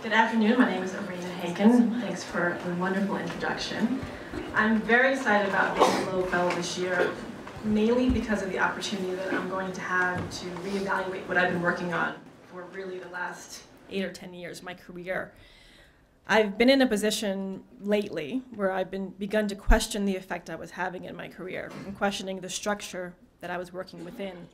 Good afternoon, my name is Arana Hakin. Thanks for a wonderful introduction. I'm very excited about being a Loeb Fellow this year, mainly because of the opportunity that I'm going to have to reevaluate what I've been working on for really the last 8 or 10 years of my career. I've been in a position lately where I've begun to question the effect I was having in my career and questioning the structure that I was working within.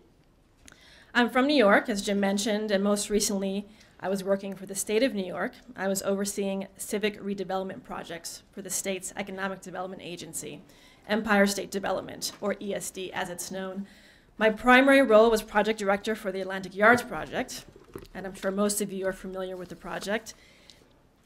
I'm from New York, as Jim mentioned, and most recently I was working for the state of New York. I was overseeing civic redevelopment projects for the state's Economic Development Agency, Empire State Development, or ESD as it's known. My primary role was project director for the Atlantic Yards project, and I'm sure most of you are familiar with the project.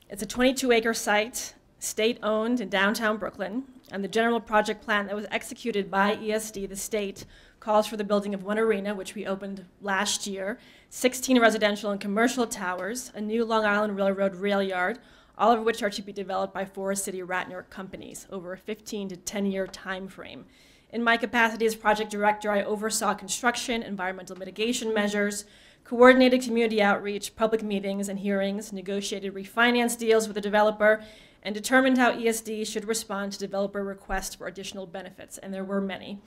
It's a 22-acre site, state-owned in downtown Brooklyn, and the general project plan that was executed by ESD, the state, calls for the building of one arena, which we opened last year, 16 residential and commercial towers, a new Long Island Railroad rail yard, all of which are to be developed by Forest City Radnor companies over a 15 to 10-year time frame. In my capacity as project director, I oversaw construction, environmental mitigation measures, coordinated community outreach, public meetings and hearings, negotiated refinance deals with the developer, and determined how ESD should respond to developer requests for additional benefits, and there were many.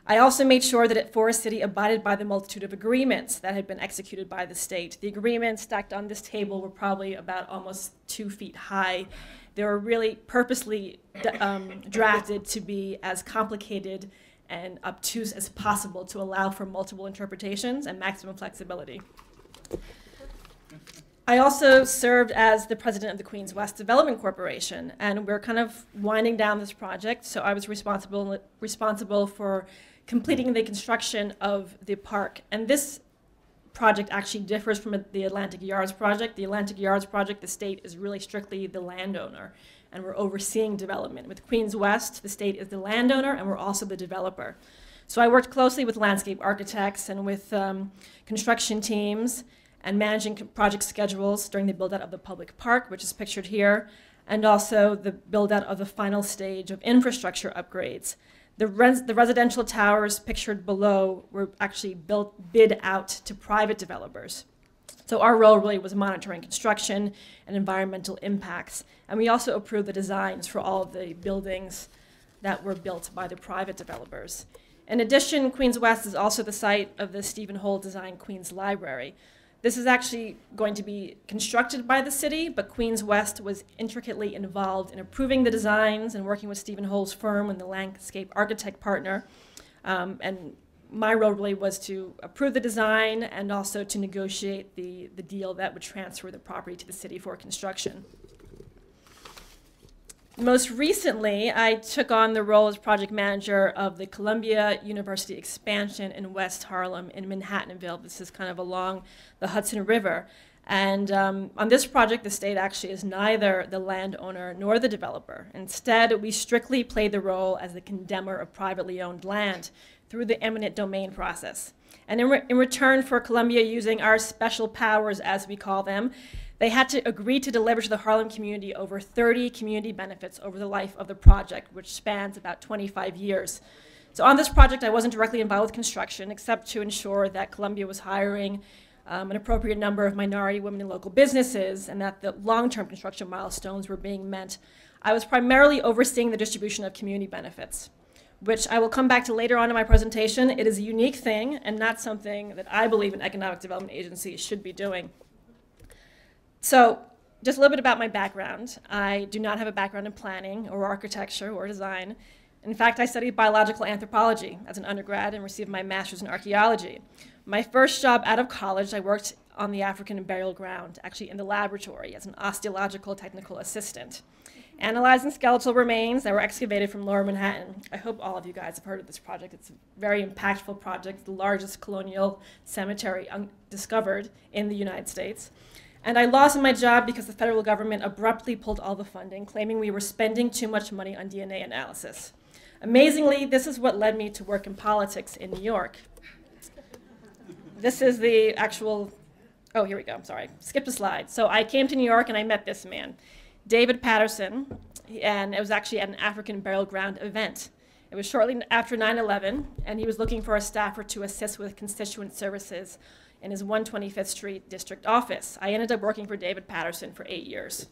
I also made sure that Forest City abided by the multitude of agreements that had been executed by the state. The agreements stacked on this table were probably about almost 2 feet high. They were really purposely drafted to be as complicated and obtuse as possible to allow for multiple interpretations and maximum flexibility. I also served as the president of the Queens West Development Corporation, and we're kind of winding down this project, so I was responsible for completing the construction of the park. And this project actually differs from the Atlantic Yards project. The Atlantic Yards project, the state is really strictly the landowner, and we're overseeing development. With Queens West, the state is the landowner, and we're also the developer. So I worked closely with landscape architects and with construction teams and managing project schedules during the build-out of the public park, which is pictured here, and also the build-out of the final stage of infrastructure upgrades. The residential towers pictured below were actually bid out to private developers. So our role really was monitoring construction and environmental impacts. And we also approved the designs for all of the buildings that were built by the private developers. In addition, Queens West is also the site of the Stephen Holl designed Queens Library. This is actually going to be constructed by the city, but Queens West was intricately involved in approving the designs and working with Stephen Holl's firm and the landscape architect partner. And my role really was to approve the design and also to negotiate the deal that would transfer the property to the city for construction. Most recently, I took on the role as project manager of the Columbia University expansion in West Harlem in Manhattanville. This is kind of along the Hudson River. And on this project, the state actually is neither the landowner nor the developer. Instead, we strictly played the role as the condemner of privately owned land through the eminent domain process. And in return for Columbia using our special powers, as we call them, they had to agree to deliver to the Harlem community over 30 community benefits over the life of the project, which spans about 25 years. So on this project, I wasn't directly involved with construction, except to ensure that Columbia was hiring an appropriate number of minority women in local businesses and that the long-term construction milestones were being met. I was primarily overseeing the distribution of community benefits, which I will come back to later on in my presentation. It is a unique thing and not something that I believe an economic development agency should be doing. So just a little bit about my background. I do not have a background in planning or architecture or design. In fact, I studied biological anthropology as an undergrad and received my master's in archaeology. My first job out of college, I worked on the African burial ground, actually in the laboratory as an osteological technical assistant, analyzing skeletal remains that were excavated from Lower Manhattan. I hope all of you guys have heard of this project. It's a very impactful project, the largest colonial cemetery discovered in the United States. And I lost my job because the federal government abruptly pulled all the funding, claiming we were spending too much money on DNA analysis. Amazingly, this is what led me to work in politics in New York. This is the actual, oh, here we go, I'm sorry, skipped a slide. So I came to New York and I met this man, David Patterson, and it was actually at an African burial ground event. It was shortly after 9/11, and he was looking for a staffer to assist with constituent services in his 125th Street district office. I ended up working for David Patterson for 8 years.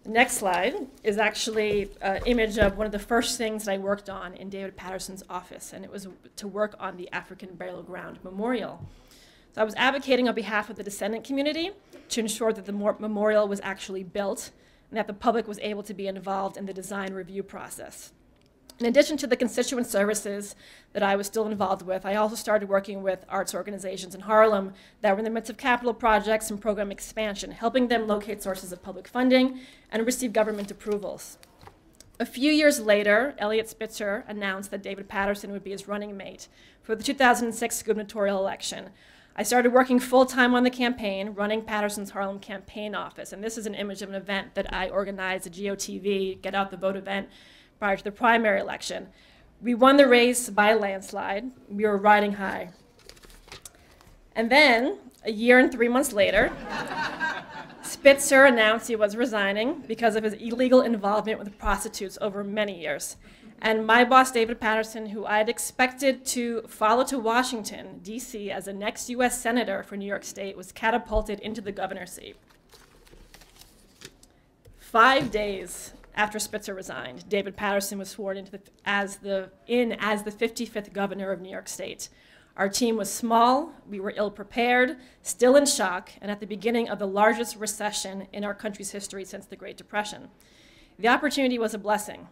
The next slide is actually an image of one of the first things that I worked on in David Patterson's office, and it was to work on the African Burial Ground Memorial. So I was advocating on behalf of the descendant community to ensure that the memorial was actually built and that the public was able to be involved in the design review process. In addition to the constituent services that I was still involved with, I also started working with arts organizations in Harlem that were in the midst of capital projects and program expansion, helping them locate sources of public funding and receive government approvals. A few years later, Eliot Spitzer announced that David Patterson would be his running mate for the 2006 gubernatorial election. I started working full-time on the campaign, running Patterson's Harlem campaign office, and this is an image of an event that I organized, a GOTV, Get Out the Vote event, prior to the primary election. We won the race by a landslide. We were riding high. And then, a year and 3 months later, Spitzer announced he was resigning because of his illegal involvement with prostitutes over many years. And my boss, David Patterson, who I had expected to follow to Washington, D.C. as the next U.S. Senator for New York State, was catapulted into the governor's seat. 5 days after Spitzer resigned, David Patterson was sworn into as the 55th governor of New York State. Our team was small, we were ill-prepared, still in shock, and at the beginning of the largest recession in our country's history since the Great Depression. The opportunity was a blessing.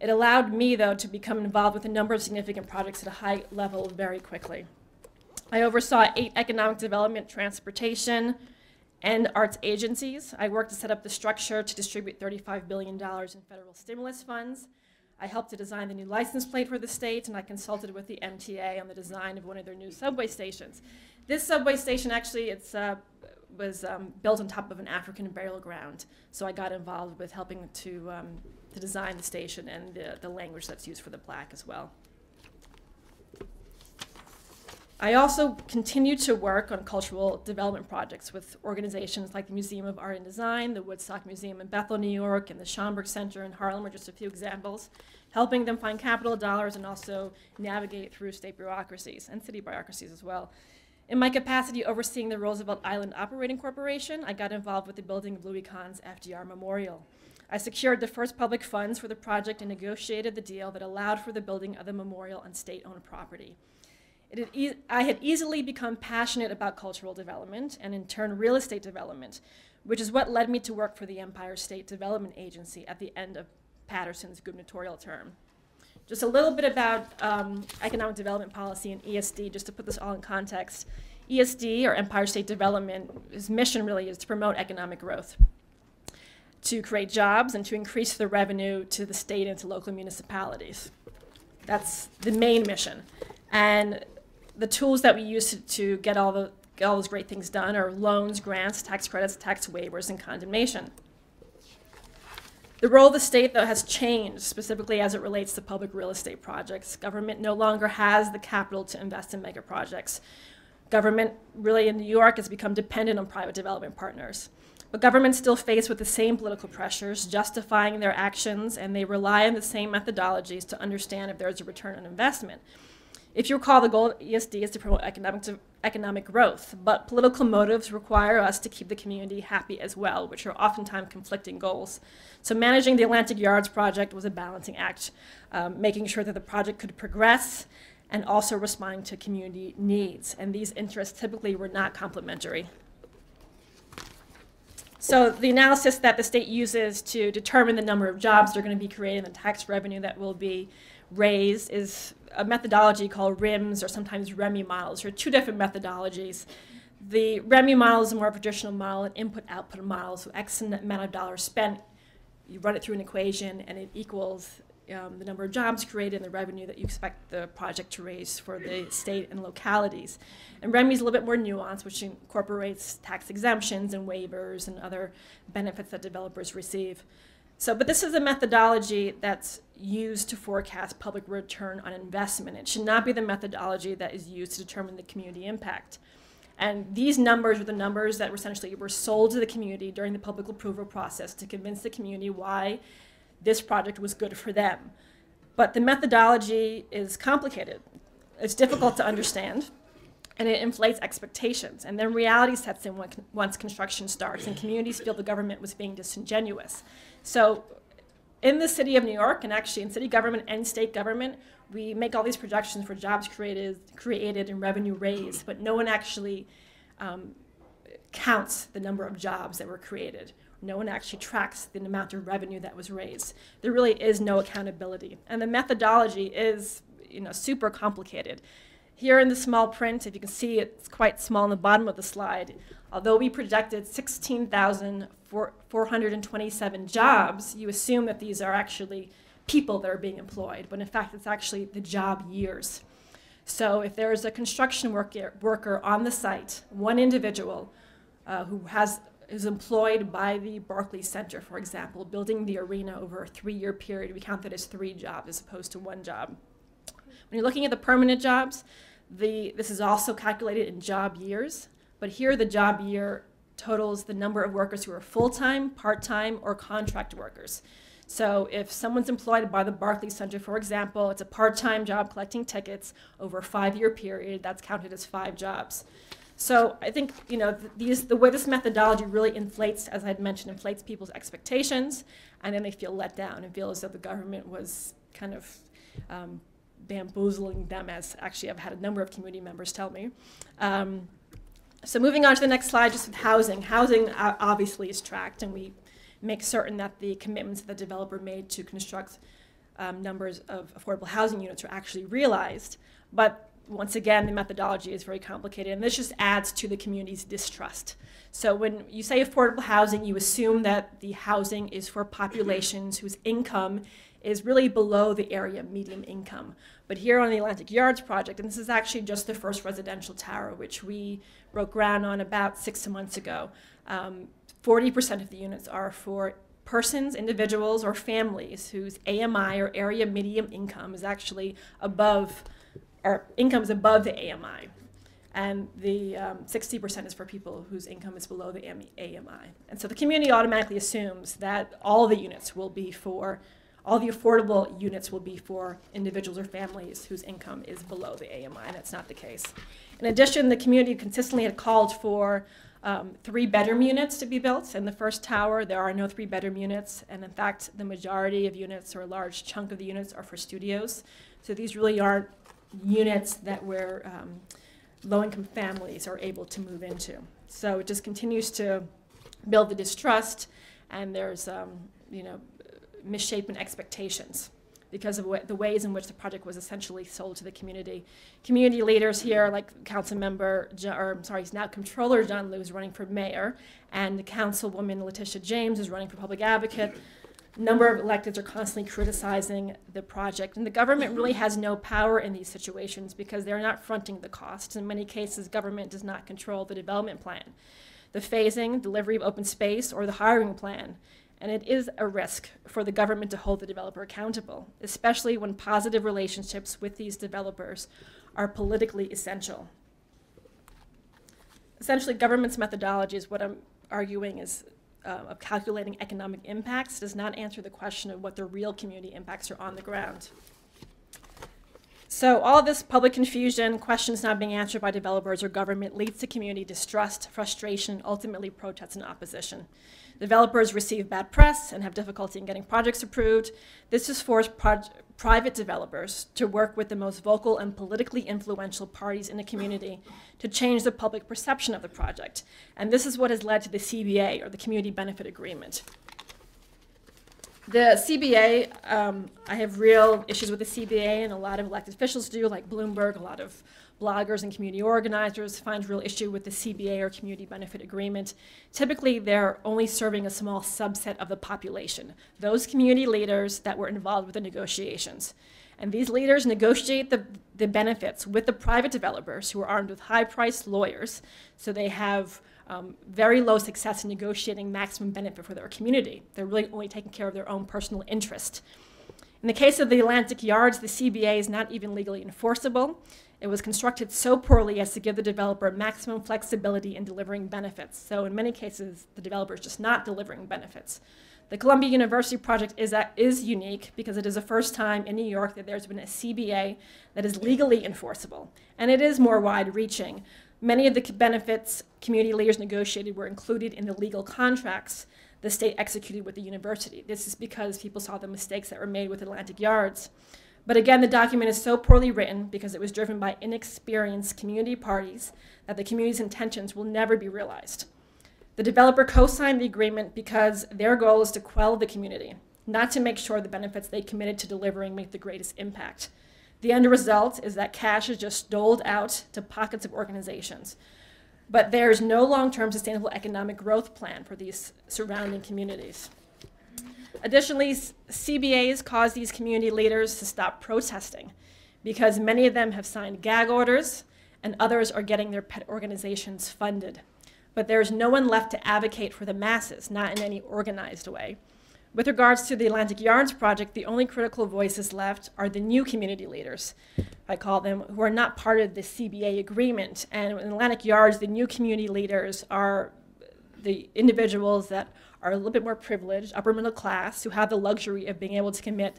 It allowed me, though, to become involved with a number of significant projects at a high level very quickly. I oversaw 8 economic development, transportation, and arts agencies. I worked to set up the structure to distribute $35 billion in federal stimulus funds. I helped to design the new license plate for the state, and I consulted with the MTA on the design of one of their new subway stations. This subway station actually was built on top of an African burial ground, so I got involved with helping to design the station and the language that's used for the plaque as well. I also continued to work on cultural development projects with organizations like the Museum of Art and Design, the Woodstock Museum in Bethel, New York, and the Schomburg Center in Harlem are just a few examples, helping them find capital dollars and also navigate through state bureaucracies and city bureaucracies as well. In my capacity overseeing the Roosevelt Island Operating Corporation, I got involved with the building of Louis Kahn's FDR Memorial. I secured the first public funds for the project and negotiated the deal that allowed for the building of the memorial on state-owned property. I had easily become passionate about cultural development and in turn real estate development, which is what led me to work for the Empire State Development Agency at the end of Patterson's gubernatorial term. Just a little bit about economic development policy and ESD, just to put this all in context. ESD, or Empire State Development, his mission really is to promote economic growth, to create jobs, and to increase the revenue to the state and to local municipalities. That's the main mission. And the tools that we use to get all those great things done are loans, grants, tax credits, tax waivers, and condemnation. The role of the state, though, has changed, specifically as it relates to public real estate projects. Government no longer has the capital to invest in mega projects. Government, really in New York, has become dependent on private development partners. But government's still faced with the same political pressures, justifying their actions, and they rely on the same methodologies to understand if there's a return on investment. If you recall, the goal of ESD is to promote economic growth, but political motives require us to keep the community happy as well, which are oftentimes conflicting goals. So managing the Atlantic Yards project was a balancing act, making sure that the project could progress and also responding to community needs. And these interests typically were not complementary. So the analysis that the state uses to determine the number of jobs that are going to be created and the tax revenue that will be raised is a methodology called RIMS, or sometimes REMI models. There are 2 different methodologies. The REMI model is a more traditional model, an input-output model. So X amount of dollars spent, you run it through an equation, and it equals the number of jobs created and the revenue that you expect the project to raise for the state and localities. And REMI is a little bit more nuanced, which incorporates tax exemptions and waivers and other benefits that developers receive. But this is a methodology that's used to forecast public return on investment. It should not be the methodology that is used to determine the community impact. And these numbers are the numbers that essentially were sold to the community during the public approval process to convince the community why this project was good for them. But the methodology is complicated. It's difficult to understand. and it inflates expectations. And then reality sets in once construction starts, and communities feel the government was being disingenuous. So in the city of New York, and actually in city government and state government, we make all these projections for jobs created and revenue raised, but no one actually counts the number of jobs that were created. No one actually tracks the amount of revenue that was raised. There really is no accountability. And the methodology is, super complicated. Here in the small print, if you can see, it's quite small on the bottom of the slide. Although we projected 16,427 jobs, you assume that these are actually people that are being employed, but in fact, it's actually the job years. So if there is a construction worker on the site, one individual who is employed by the Barclays Center, for example, building the arena over a 3-year period, we count that as 3 jobs as opposed to 1 job. When you're looking at the permanent jobs, this is also calculated in job years, but here the job year totals the number of workers who are full-time, part-time, or contract workers. So if someone's employed by the Barclays Center, for example, it's a part-time job collecting tickets over a 5-year period, that's counted as 5 jobs. So I think, the way this methodology really inflates, as I had mentioned, inflates people's expectations, and then they feel let down and feel as though the government was kind of bamboozling them, as actually I've had a number of community members tell me. So moving on to the next slide, just with housing. Housing obviously is tracked, and we make certain that the commitments that the developer made to construct numbers of affordable housing units are actually realized. But once again, the methodology is very complicated, and this just adds to the community's distrust. So when you say affordable housing, you assume that the housing is for populations whose income is really below the area median income. But here on the Atlantic Yards project, and this is actually just the first residential tower, which we broke ground on about 6 months ago, 40% of the units are for persons, individuals, or families whose AMI, or area median income, is actually above, or income is above the AMI. And the 60% is for people whose income is below the AMI. And so the community automatically assumes that all the units will be for, all the affordable units will be for individuals or families whose income is below the AMI, and that's not the case. In addition, the community consistently had called for 3-bedroom units to be built. In the first tower, there are no 3-bedroom units, and in fact, the majority of units, or a large chunk of the units, are for studios. So these really aren't units that where low-income families are able to move into. So it just continues to build the distrust, and there's misshapen expectations because of the ways in which the project was essentially sold to the community. Community leaders here, like Council Member, he's now Controller John Loeb, is running for mayor, and Councilwoman Letitia James is running for public advocate. A number of electeds are constantly criticizing the project, and the government really has no power in these situations because they're not fronting the costs. In many cases, government does not control the development plan, the phasing, delivery of open space, or the hiring plan. And it is a risk for the government to hold the developer accountable, especially when positive relationships with these developers are politically essential. Essentially, government's methodology is what I'm arguing is of calculating economic impacts does not answer the question of what the real community impacts are on the ground. So all this public confusion, questions not being answered by developers or government leads to community distrust, frustration, ultimately protests and opposition. Developers receive bad press and have difficulty in getting projects approved. This has forced private developers to work with the most vocal and politically influential parties in the community to change the public perception of the project. And this is what has led to the CBA, or the Community Benefit Agreement. The CBA, I have real issues with the CBA, and a lot of elected officials do, like Bloomberg. A lot of bloggers and community organizers find real issue with the CBA, or Community Benefit Agreement. Typically, they're only serving a small subset of the population, those community leaders that were involved with the negotiations. And these leaders negotiate the benefits with the private developers who are armed with high-priced lawyers, so they have very low success in negotiating maximum benefit for their community. They're really only taking care of their own personal interest. In the case of the Atlantic Yards, the CBA is not even legally enforceable. It was constructed so poorly as to give the developer maximum flexibility in delivering benefits. So in many cases, the developer is just not delivering benefits. The Columbia University project is unique because it is the first time in New York that there's been a CBA that is legally enforceable, and it is more wide-reaching. Many of the benefits community leaders negotiated were included in the legal contracts the state executed with the university. This is because people saw the mistakes that were made with Atlantic Yards. But again, the document is so poorly written because it was driven by inexperienced community parties that the community's intentions will never be realized. The developer co-signed the agreement because their goal is to quell the community, not to make sure the benefits they committed to delivering make the greatest impact. The end result is that cash is just doled out to pockets of organizations. But there is no long-term sustainable economic growth plan for these surrounding communities. Additionally, CBAs cause these community leaders to stop protesting because many of them have signed gag orders and others are getting their pet organizations funded. But there is no one left to advocate for the masses, not in any organized way. With regards to the Atlantic Yards project, the only critical voices left are the new community leaders, I call them, who are not part of the CBA agreement. And in Atlantic Yards, the new community leaders are the individuals that are a little bit more privileged, upper middle class, who have the luxury of being able to commit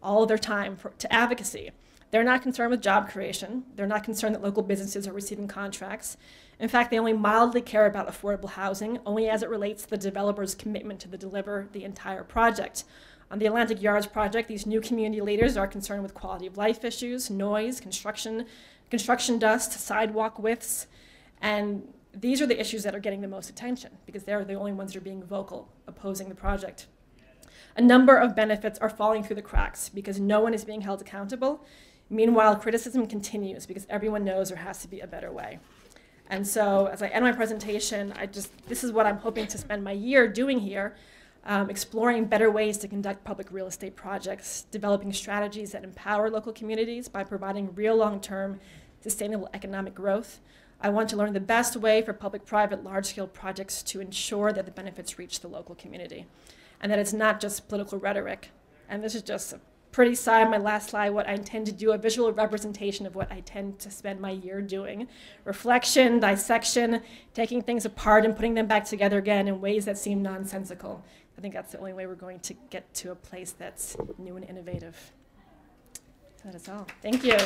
all of their time to advocacy. They're not concerned with job creation. They're not concerned that local businesses are receiving contracts. In fact, they only mildly care about affordable housing, only as it relates to the developer's commitment to deliver the entire project. On the Atlantic Yards project, these new community leaders are concerned with quality of life issues, noise, construction dust, sidewalk widths, and these are the issues that are getting the most attention because they're the only ones that are being vocal opposing the project. A number of benefits are falling through the cracks because no one is being held accountable. Meanwhile, criticism continues because everyone knows there has to be a better way. And so as I end my presentation, this is what I'm hoping to spend my year doing here, exploring better ways to conduct public real estate projects, developing strategies that empower local communities by providing real long-term sustainable economic growth. I want to learn the best way for public-private large-scale projects to ensure that the benefits reach the local community and that it's not just political rhetoric. And this is just a pretty side, my last slide, what I intend to do, a visual representation of what I tend to spend my year doing. Reflection, dissection, taking things apart and putting them back together again in ways that seem nonsensical. I think that's the only way we're going to get to a place that's new and innovative. That is all. Thank you.